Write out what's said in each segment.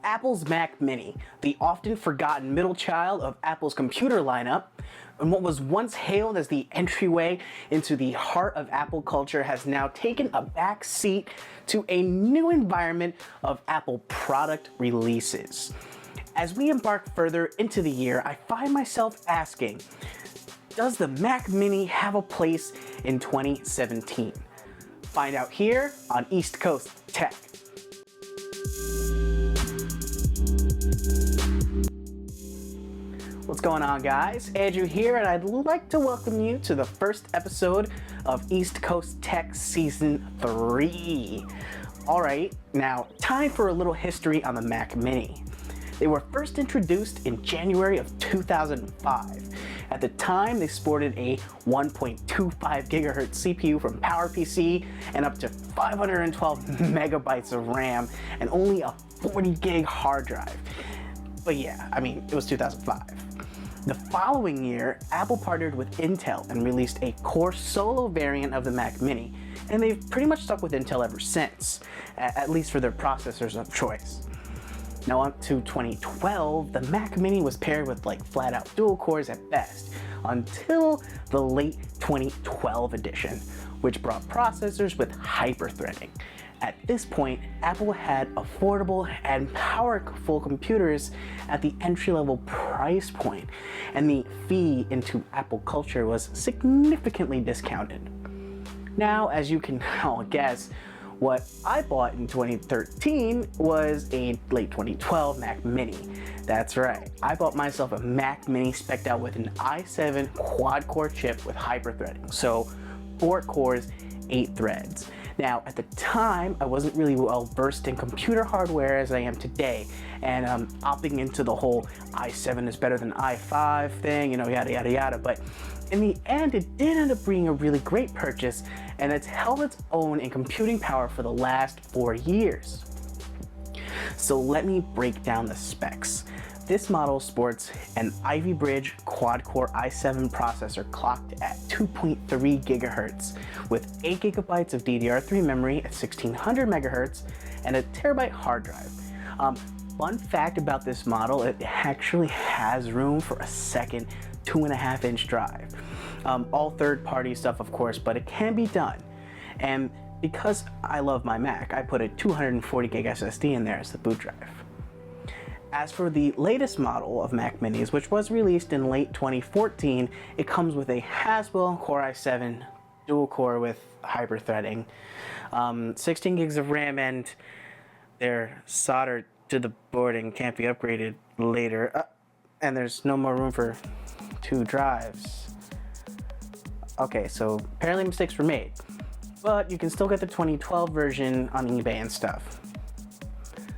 Apple's Mac Mini, the often forgotten middle child of Apple's computer lineup, and what was once hailed as the entryway into the heart of Apple culture, has now taken a back seat to a new environment of Apple product releases. As we embark further into the year, I find myself asking, does the Mac Mini have a place in 2017? Find out here on East Coast Tech. What's going on, guys? Andrew here, and I'd like to welcome you to the first episode of East Coast Tech Season 3. Alright, now time for a little history on the Mac Mini. They were first introduced in January of 2005. At the time, they sported a 1.25 gigahertz CPU from PowerPC and up to 512 megabytes of RAM and only a 40 gig hard drive. But yeah, I mean, it was 2005. The following year, Apple partnered with Intel and released a Core Solo variant of the Mac Mini, and they've pretty much stuck with Intel ever since, at least for their processors of choice. Now up to 2012, the Mac Mini was paired with like flat out dual cores at best, until the late 2012 edition, which brought processors with hyper-threading. At this point, Apple had affordable and powerful computers at the entry-level price point, and the fee into Apple culture was significantly discounted. Now, as you can all guess, what I bought in 2013 was a late 2012 Mac Mini. That's right, I bought myself a Mac Mini spec'd out with an i7 quad-core chip with hyper-threading, so 4 cores, 8 threads. Now, at the time, I wasn't really well versed in computer hardware as I am today, and opting into the whole i7 is better than i5 thing, you know, yada yada yada, but in the end, it did end up being a really great purchase, and it's held its own in computing power for the last 4 years. So let me break down the specs. This model sports an Ivy Bridge quad-core i7 processor clocked at 2.3 gigahertz with 8 gigabytes of DDR3 memory at 1600 megahertz and a terabyte hard drive. Fun fact about this model, it actually has room for a second 2.5-inch drive. All third-party stuff, of course, but it can be done. And because I love my Mac, I put a 240 gig SSD in there as the boot drive. As for the latest model of Mac Minis, which was released in late 2014, it comes with a Haswell Core i7 dual core with hyper-threading, 16 gigs of RAM, and they're soldered to the board and can't be upgraded later. And there's no more room for 2 drives. Okay, so apparently mistakes were made, but you can still get the 2012 version on eBay and stuff.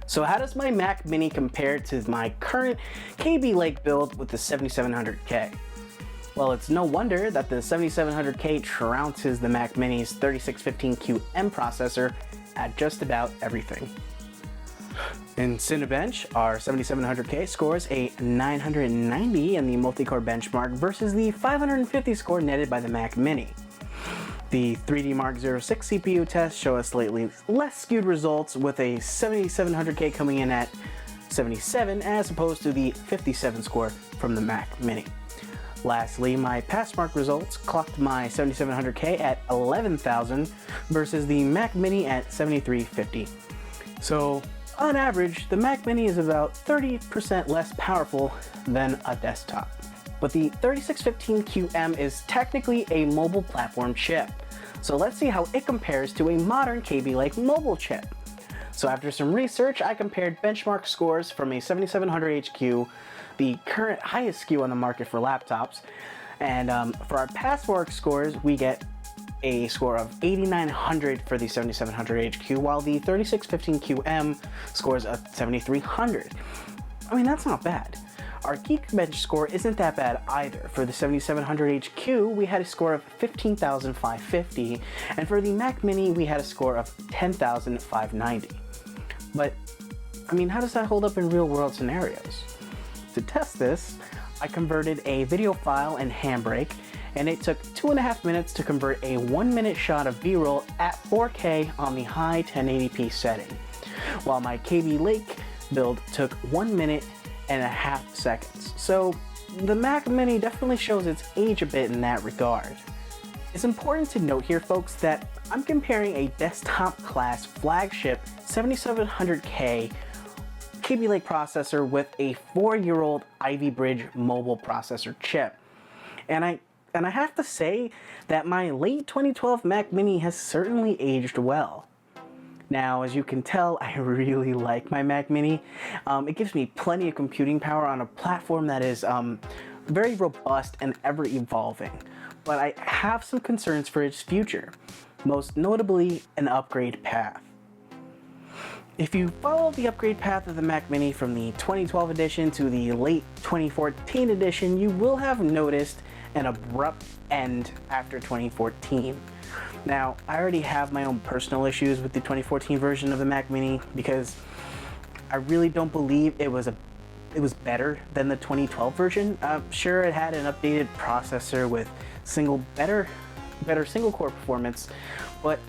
So how does my Mac Mini compare to my current KB Lake build with the 7700K? Well, it's no wonder that the 7700K trounces the Mac Mini's 3615QM processor at just about everything. In Cinebench, our 7700K scores a 990 in the multi-core benchmark versus the 550 score netted by the Mac Mini. The 3D Mark 06 CPU tests show us slightly less skewed results, with a 7700K coming in at 77 as opposed to the 57 score from the Mac Mini. Lastly, my Passmark results clocked my 7700K at 11,000 versus the Mac Mini at 7350. So, on average, the Mac Mini is about 30% less powerful than a desktop. But the 3615QM is technically a mobile platform chip. So let's see how it compares to a modern KB Lake mobile chip. So after some research, I compared benchmark scores from a 7700HQ, the current highest SKU on the market for laptops, and for our Passmark scores, we get a score of 8900 for the 7700HQ, while the 3615QM scores a 7300. I mean, that's not bad. Our Geekbench score isn't that bad either. For the 7700HQ, we had a score of 15,550, and for the Mac Mini, we had a score of 10,590. But, I mean, how does that hold up in real-world scenarios? To test this, I converted a video file in Handbrake, and it took 2.5 minutes to convert a 1-minute shot of B-roll at 4K on the high 1080p setting. While my KB Lake build took 1 minute and a half seconds. So the Mac Mini definitely shows its age a bit in that regard. It's important to note here, folks, that I'm comparing a desktop class flagship 7700K Kaby Lake processor with a 4-year-old Ivy Bridge mobile processor chip. And I have to say that my late 2012 Mac Mini has certainly aged well. Now, as you can tell, I really like my Mac Mini. It gives me plenty of computing power on a platform that is very robust and ever evolving. But I have some concerns for its future, most notably an upgrade path. If you follow the upgrade path of the Mac Mini from the 2012 edition to the late 2014 edition, you will have noticed an abrupt end after 2014. Now, I already have my own personal issues with the 2014 version of the Mac Mini because I really don't believe it was better than the 2012 version. Sure, it had an updated processor with better single core performance, but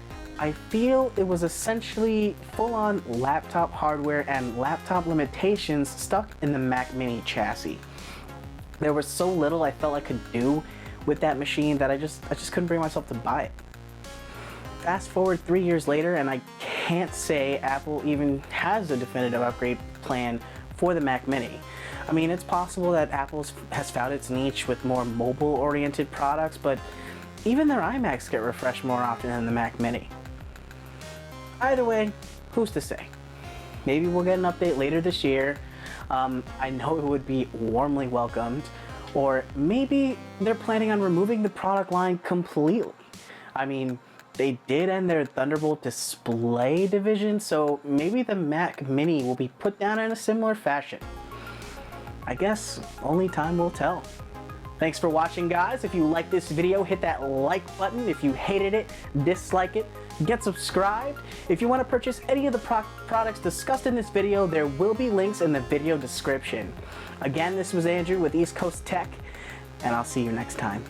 I feel it was essentially full-on laptop hardware and laptop limitations stuck in the Mac Mini chassis. There was so little I felt I could do with that machine that I just couldn't bring myself to buy it. Fast forward 3 years later, and I can't say Apple even has a definitive upgrade plan for the Mac Mini. I mean, it's possible that Apple has found its niche with more mobile-oriented products, but even their iMacs get refreshed more often than the Mac Mini. Either way, who's to say? Maybe we'll get an update later this year. I know it would be warmly welcomed. Or maybe they're planning on removing the product line completely. I mean, they did end their Thunderbolt display division, so maybe the Mac Mini will be put down in a similar fashion. I guess only time will tell. Thanks for watching, guys. If you liked this video, hit that like button. If you hated it, dislike it. Get subscribed. If you want to purchase any of the products discussed in this video, there will be links in the video description. Again, this was Andrew with East Coast Tech, and I'll see you next time.